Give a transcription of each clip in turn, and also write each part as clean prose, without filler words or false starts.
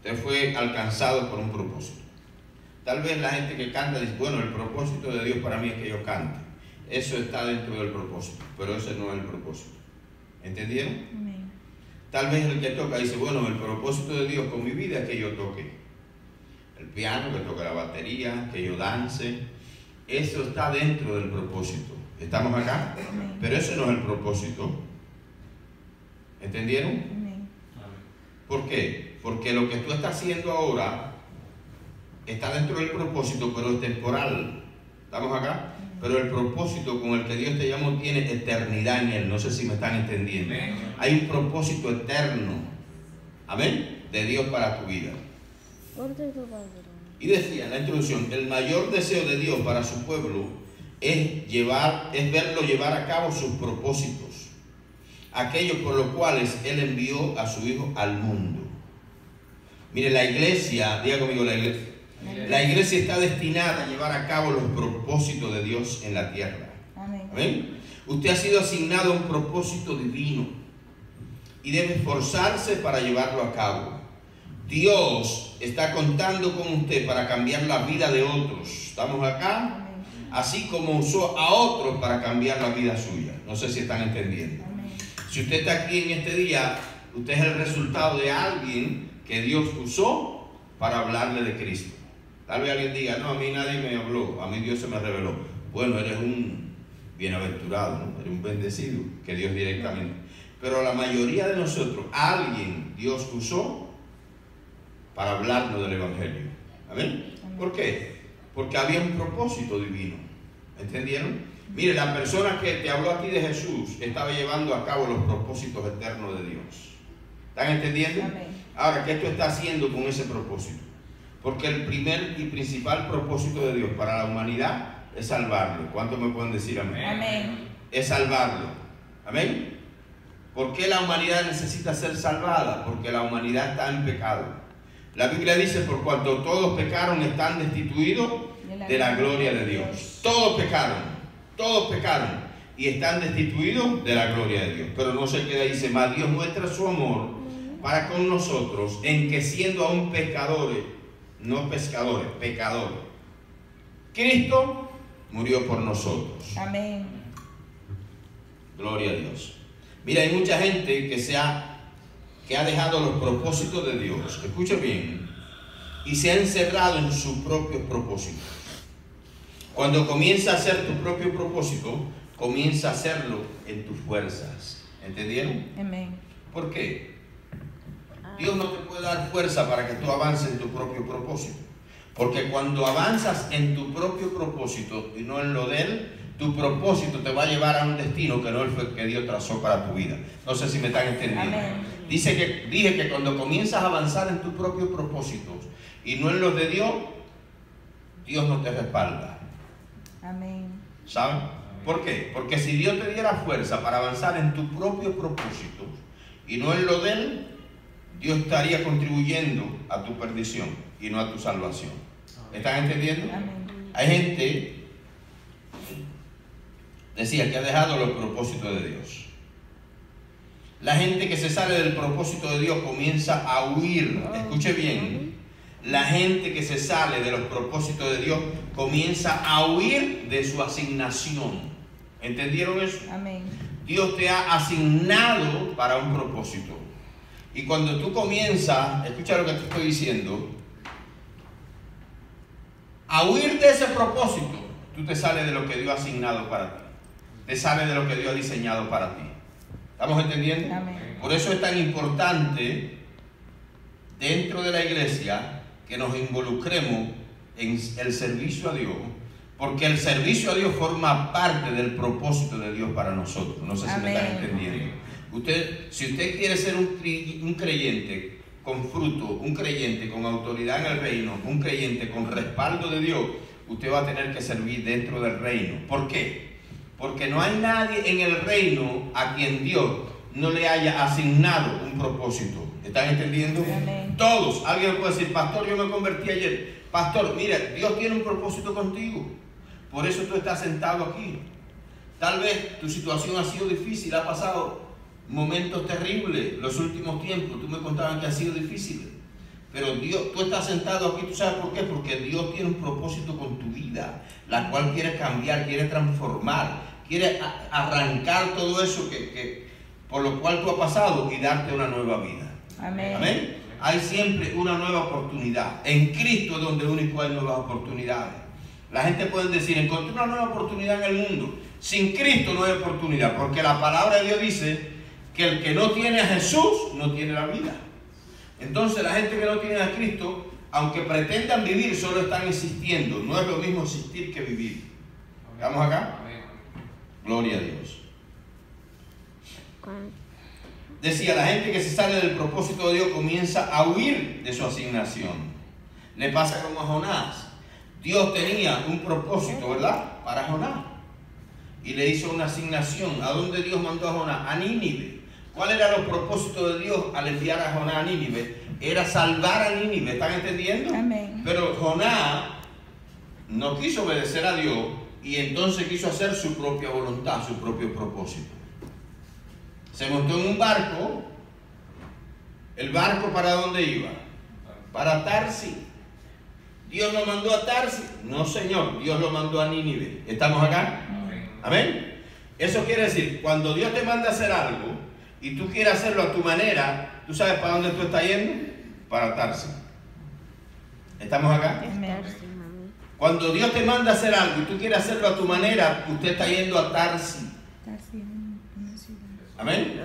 Usted fue alcanzado por un propósito. Tal vez la gente que canta dice, bueno, el propósito de Dios para mí es que yo cante. Eso está dentro del propósito, pero ese no es el propósito. ¿Entendieron? Amén. Tal vez el que toca dice, bueno, el propósito de Dios con mi vida es que yo toque el piano, que toque la batería, que yo dance. Eso está dentro del propósito. ¿Estamos acá? Amén. Pero ese no es el propósito. ¿Entendieron? Amén. ¿Por qué? Porque lo que tú estás haciendo ahora está dentro del propósito, pero es temporal. ¿Estamos acá? Pero el propósito con el que Dios te llamó tiene eternidad en él. No sé si me están entendiendo. Hay un propósito eterno, amén, de Dios para tu vida. Y decía en la introducción, el mayor deseo de Dios para su pueblo es verlo llevar a cabo sus propósitos, aquellos por los cuales Él envió a su Hijo al mundo. Mire, la iglesia, diga conmigo la iglesia está destinada a llevar a cabo los propósitos de Dios en la tierra. Amén. ¿Amén? Usted ha sido asignado a un propósito divino y debe esforzarse para llevarlo a cabo. Dios está contando con usted para cambiar la vida de otros. ¿Estamos acá? Amén. Así como usó a otros para cambiar la vida suya. No sé si están entendiendo. Amén. Si usted está aquí en este día, usted es el resultado de alguien que Dios usó para hablarle de Cristo. Tal vez alguien diga, no, a mí nadie me habló, a mí Dios se me reveló. Bueno, eres un bienaventurado, ¿no? Eres un bendecido, que Dios directamente. Pero la mayoría de nosotros, alguien Dios usó para hablarnos del Evangelio. ¿Amén? ¿Por qué? Porque había un propósito divino. ¿Entendieron? Mire, la persona que te habló a ti de Jesús estaba llevando a cabo los propósitos eternos de Dios. ¿Están entendiendo? Amén. Ahora, ¿qué tú estás haciendo con ese propósito? Porque el primer y principal propósito de Dios para la humanidad es salvarlo. ¿Cuántos me pueden decir amén? Amén. Es salvarlo. ¿Amén? ¿Por qué la humanidad necesita ser salvada? Porque la humanidad está en pecado. La Biblia dice, por cuanto todos pecaron, están destituidos de la gloria de Dios. Todos pecaron y están destituidos de la gloria de Dios. Pero no se queda ahí, dice más, Dios muestra su amor para con nosotros en que siendo aún pecadores, no pescadores, pecadores, Cristo murió por nosotros. Amén. Gloria a Dios. Mira, hay mucha gente que ha dejado los propósitos de Dios, escucha bien, y se ha encerrado en sus propios propósitos. Cuando comienza a hacer tu propio propósito, comienza a hacerlo en tus fuerzas. ¿Entendieron? Amén. ¿Por qué? Dios no te puede dar fuerza para que tú avances en tu propio propósito. Porque cuando avanzas en tu propio propósito y no en lo de Él, tu propósito te va a llevar a un destino que no fue que Dios trazó para tu vida. No sé si me están entendiendo. Amén. Dije que cuando comienzas a avanzar en tus propios propósitos y no en los de Dios, Dios no te respalda. Amén. ¿Saben? ¿Por qué? Porque si Dios te diera fuerza para avanzar en tu propio propósito y no en lo de Él, Dios estaría contribuyendo a tu perdición y no a tu salvación. ¿Están entendiendo? Amén. Hay gente, decía, que ha dejado los propósitos de Dios. La gente que se sale del propósito de Dios comienza a huir. Escuche bien. La gente que se sale de los propósitos de Dios comienza a huir de su asignación. ¿Entendieron eso? Amén. Dios te ha asignado para un propósito. Y cuando tú comienzas, escucha lo que te estoy diciendo, a huir de ese propósito, tú te sales de lo que Dios ha asignado para ti. Te sales de lo que Dios ha diseñado para ti. ¿Estamos entendiendo? Amén. Por eso es tan importante dentro de la iglesia que nos involucremos en el servicio a Dios, porque el servicio a Dios forma parte del propósito de Dios para nosotros. No sé si me están entendiendo. Si usted quiere ser un creyente con fruto, un creyente con autoridad en el reino, un creyente con respaldo de Dios, usted va a tener que servir dentro del reino. ¿Por qué? Porque no hay nadie en el reino a quien Dios no le haya asignado un propósito. ¿Están entendiendo? Amén. Todos. Alguien puede decir, pastor, yo me convertí ayer. Pastor, mira, Dios tiene un propósito contigo. Por eso tú estás sentado aquí. Tal vez tu situación ha sido difícil, ha pasado momentos terribles los últimos tiempos. Tú me contabas que ha sido difícil. Pero Dios, tú estás sentado aquí, ¿tú sabes por qué? Porque Dios tiene un propósito con tu vida, la cual quiere cambiar, quiere transformar, quiere arrancar todo eso por lo cual tú has pasado y darte una nueva vida. Amén. Amén. Hay siempre una nueva oportunidad. En Cristo es donde único hay nuevas oportunidades. La gente puede decir, encontré una nueva oportunidad en el mundo. Sin Cristo no hay oportunidad, porque la palabra de Dios dice que el que no tiene a Jesús no tiene la vida. Entonces la gente que no tiene a Cristo, aunque pretendan vivir, solo están existiendo. No es lo mismo existir que vivir. ¿Estamos acá? Gloria a Dios. Decía, la gente que se sale del propósito de Dios comienza a huir de su asignación. Le pasa como a Jonás. Dios tenía un propósito, ¿verdad? Para Jonás. Y le hizo una asignación. ¿A dónde Dios mandó a Jonás? A Nínive. ¿Cuál era el propósito de Dios al enviar a Jonás a Nínive? Era salvar a Nínive. ¿Están entendiendo? Amén. Pero Jonás no quiso obedecer a Dios y entonces quiso hacer su propia voluntad, su propio propósito. Se montó en un barco. ¿El barco para dónde iba? Para Tarsis. ¿Dios lo mandó a Tarsis? No, Señor, Dios lo mandó a Nínive. ¿Estamos acá? Amén. Eso quiere decir, cuando Dios te manda a hacer algo y tú quieres hacerlo a tu manera, ¿tú sabes para dónde tú estás yendo? Para Tarsis. ¿Estamos acá? Cuando Dios te manda a hacer algo y tú quieres hacerlo a tu manera, usted está yendo a Tarsis. Amén.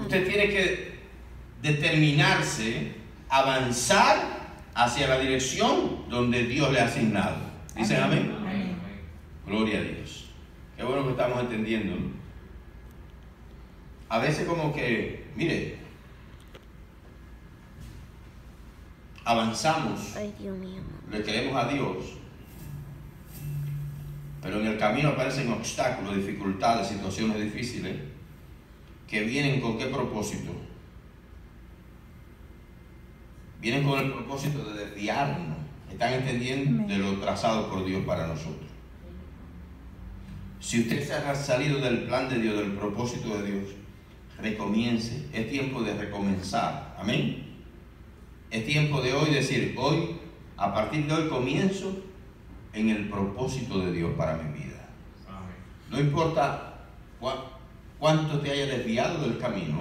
Usted tiene que determinarse, avanzar hacia la dirección donde Dios le ha asignado. ¿Dicen amén? Amén. Gloria a Dios. Qué bueno que estamos entendiendo, ¿no? A veces como que, mire, avanzamos, le queremos a Dios, pero en el camino aparecen obstáculos, dificultades, situaciones difíciles que vienen con qué propósito. Vienen con el propósito de desviarnos. ¿Están entendiendo? De lo trazado por Dios para nosotros. Si usted se ha salido del plan de Dios, del propósito de Dios, recomience. Es tiempo de recomenzar. Amén. Es tiempo de hoy decir, hoy, a partir de hoy comienzo en el propósito de Dios para mi vida. No importa cuánto te haya desviado del camino,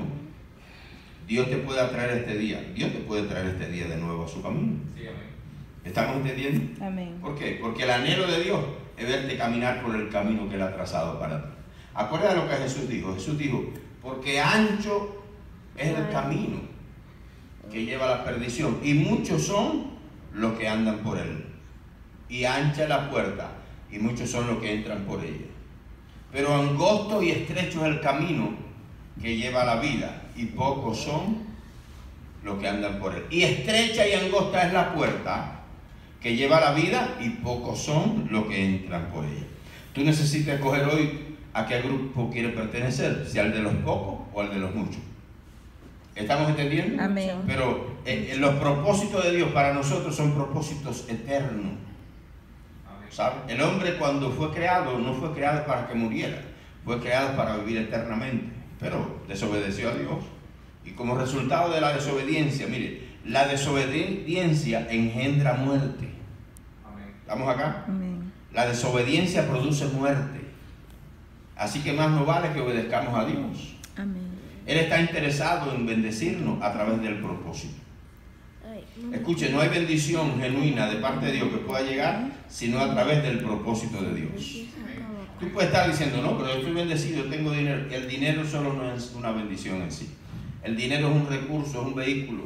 Dios te puede traer este día. Dios te puede traer este día de nuevo a su camino. Sí, amén. ¿Estamos entendiendo? Amén. ¿Por qué? Porque el anhelo de Dios es verte caminar por el camino que Él ha trazado para ti. Acuérdate lo que Jesús dijo. Jesús dijo, porque ancho es el camino que lleva a la perdición y muchos son los que andan por él. Y ancha es la puerta y muchos son los que entran por ella. Pero angosto y estrecho es el camino que lleva a la vida y pocos son los que andan por él. Y estrecha y angosta es la puerta que lleva a la vida y pocos son los que entran por ella. Tú necesitas escoger hoy a qué grupo quieres pertenecer, si al de los pocos o al de los muchos. ¿Estamos entendiendo? Amén. Pero los propósitos de Dios para nosotros son propósitos eternos. ¿Sabe? El hombre cuando fue creado no fue creado para que muriera, fue creado para vivir eternamente, pero desobedeció a Dios. Y como resultado de la desobediencia, mire, la desobediencia engendra muerte. ¿Estamos acá? Amén. La desobediencia produce muerte. Así que más nos vale que obedezcamos a Dios. Amén. Él está interesado en bendecirnos a través del propósito. Escuche, no hay bendición genuina de parte de Dios que pueda llegar sino a través del propósito de Dios. Tú puedes estar diciendo, no, pero yo estoy bendecido, tengo dinero. El dinero solo no es una bendición en sí. El dinero es un recurso, es un vehículo.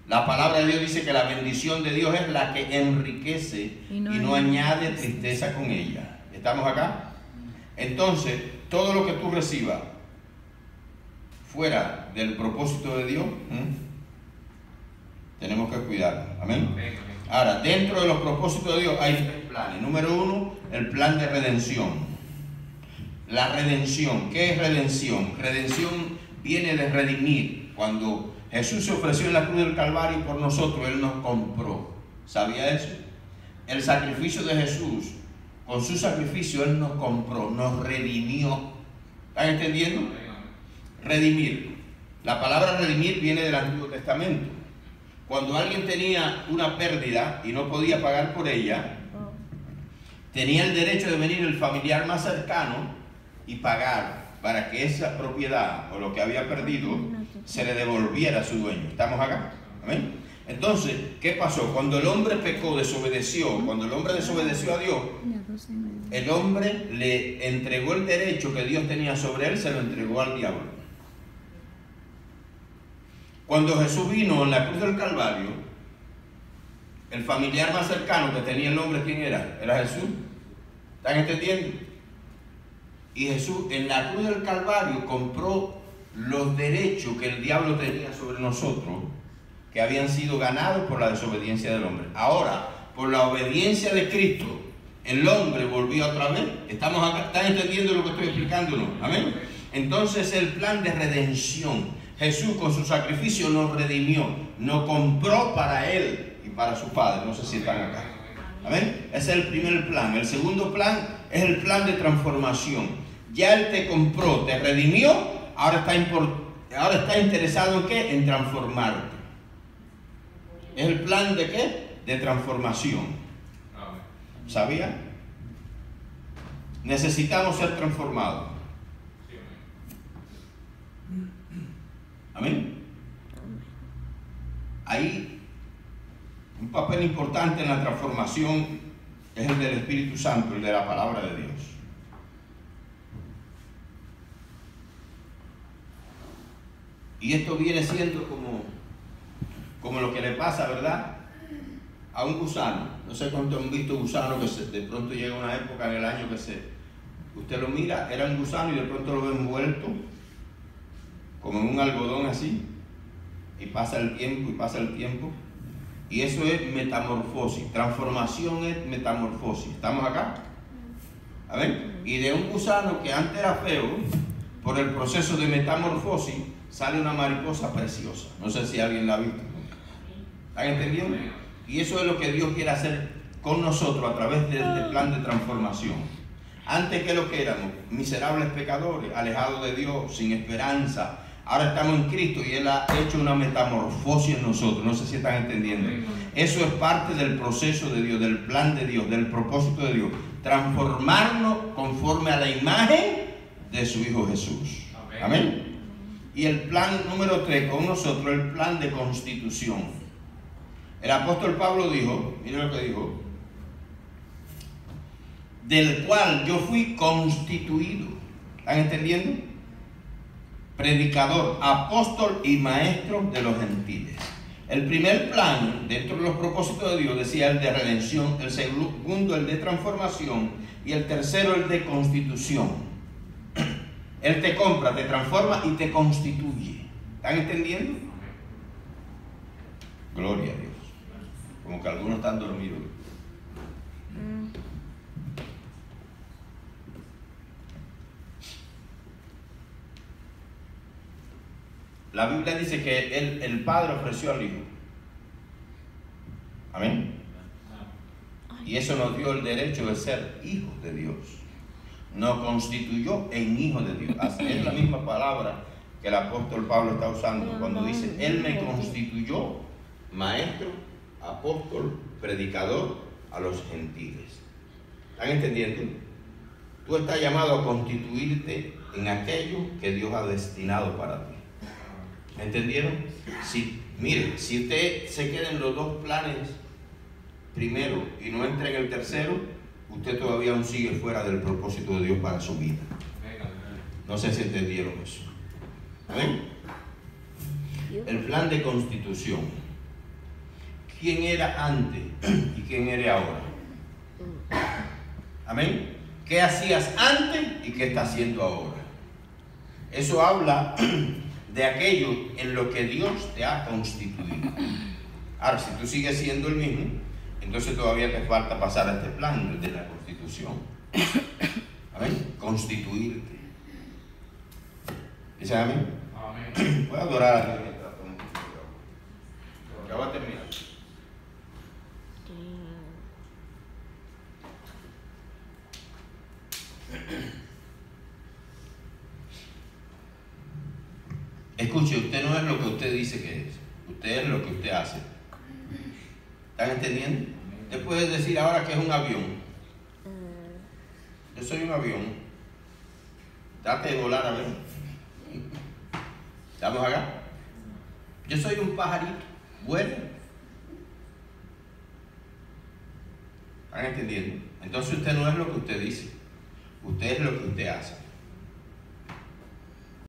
La palabra de Dios dice que la bendición de Dios es la que enriquece y no añade tristeza con ella. ¿Estamos acá? Entonces, todo lo que tú recibas fuera del propósito de Dios, tenemos que cuidarlo. ¿Amén? Ahora, dentro de los propósitos de Dios hay tres planes. Número uno, el plan de redención. La redención. ¿Qué es redención? Redención viene de redimir. Cuando Jesús se ofreció en la cruz del Calvario por nosotros, Él nos compró. ¿Sabía eso? El sacrificio de Jesús, con su sacrificio Él nos compró, nos redimió. ¿Están entendiendo? Redimir. La palabra redimir viene del Antiguo Testamento. Cuando alguien tenía una pérdida y no podía pagar por ella, tenía el derecho de venir el familiar más cercano y pagar para que esa propiedad o lo que había perdido se le devolviera a su dueño. ¿Estamos acá? ¿Amén? Entonces, ¿qué pasó? Cuando el hombre pecó, desobedeció, cuando el hombre desobedeció a Dios, el hombre le entregó el derecho que Dios tenía sobre él, se lo entregó al diablo. Cuando Jesús vino en la cruz del Calvario, el familiar más cercano que tenía el hombre, ¿quién era? Era Jesús. ¿Están entendiendo? Y Jesús en la cruz del Calvario compró los derechos que el diablo tenía sobre nosotros, que habían sido ganados por la desobediencia del hombre. Ahora, por la obediencia de Cristo, el hombre volvió otra vez. ¿Estamos acá? ¿Están entendiendo lo que estoy explicándonos? ¿Amén? Entonces el plan de redención, Jesús con su sacrificio nos redimió, nos compró para Él y para su Padre. No sé si están acá. ¿Amén? Ese es el primer plan. El segundo plan es el plan de transformación. Ya Él te compró, te redimió, ahora está interesado en ¿qué? En transformarte. ¿Es el plan de qué? De transformación. ¿Sabía? Necesitamos ser transformados. ¿Amén? Ahí, un papel importante en la transformación es el del Espíritu Santo, el de la palabra de Dios. Y esto viene siendo como lo que le pasa, ¿verdad?, a un gusano. No sé cuántos han visto gusanos que de pronto llega una época en el año que usted lo mira, era un gusano y de pronto lo ve envuelto como en un algodón así, y pasa el tiempo y pasa el tiempo, y eso es metamorfosis. Transformación es metamorfosis. ¿Estamos acá? A ver, y de un gusano que antes era feo, por el proceso de metamorfosis sale una mariposa preciosa. No sé si alguien la ha visto. ¿Están entendiendo? Y eso es lo que Dios quiere hacer con nosotros a través de este plan de transformación. Antes, que lo que éramos, miserables pecadores, alejados de Dios, sin esperanza. Ahora estamos en Cristo y Él ha hecho una metamorfosis en nosotros. No sé si están entendiendo. Eso es parte del proceso de Dios, del plan de Dios, del propósito de Dios. Transformarnos conforme a la imagen de su Hijo Jesús. Amén. Y el plan número 3 con nosotros, el plan de constitución. El apóstol Pablo dijo, miren lo que dijo, del cual yo fui constituido. ¿Están entendiendo? Predicador, apóstol y maestro de los gentiles. El primer plan dentro de los propósitos de Dios decía el de redención, el segundo el de transformación y el tercero el de constitución. Él te compra, te transforma y te constituye. ¿Están entendiendo? Gloria a Dios. Como que algunos están dormidos. La Biblia dice que el Padre ofreció al Hijo. Amén. Y eso nos dio el derecho de ser hijos de Dios. Nos constituyó en hijos de Dios. Es la misma palabra que el apóstol Pablo está usando cuando dice: Él me constituyó maestro, apóstol, predicador a los gentiles. ¿Están entendiendo? Tú estás llamado a constituirte en aquello que Dios ha destinado para ti. ¿Entendieron? Mire, si usted se queda en los dos planes primero y no entra en el tercero, usted todavía aún sigue fuera del propósito de Dios para su vida. No sé si entendieron eso. ¿Amén? El plan de constitución. ¿Quién era antes y quién eres ahora? Amén. ¿Qué hacías antes y qué estás haciendo ahora? Eso habla de aquello en lo que Dios te ha constituido. Ahora, si tú sigues siendo el mismo, entonces todavía te falta pasar a este plan de la constitución. Amén. Constituirte. ¿Dice amén? Amén. Voy a adorar a Dios. Ya voy a terminar. escuche, usted no es lo que usted dice que es. Usted es lo que usted hace. ¿Están entendiendo? Usted puede decir ahora que es un avión. Yo soy un avión. Trate de volar a ver. ¿Estamos acá? Yo soy un pajarito. Vuela. ¿Están entendiendo? Entonces usted no es lo que usted dice. Usted es lo que usted hace.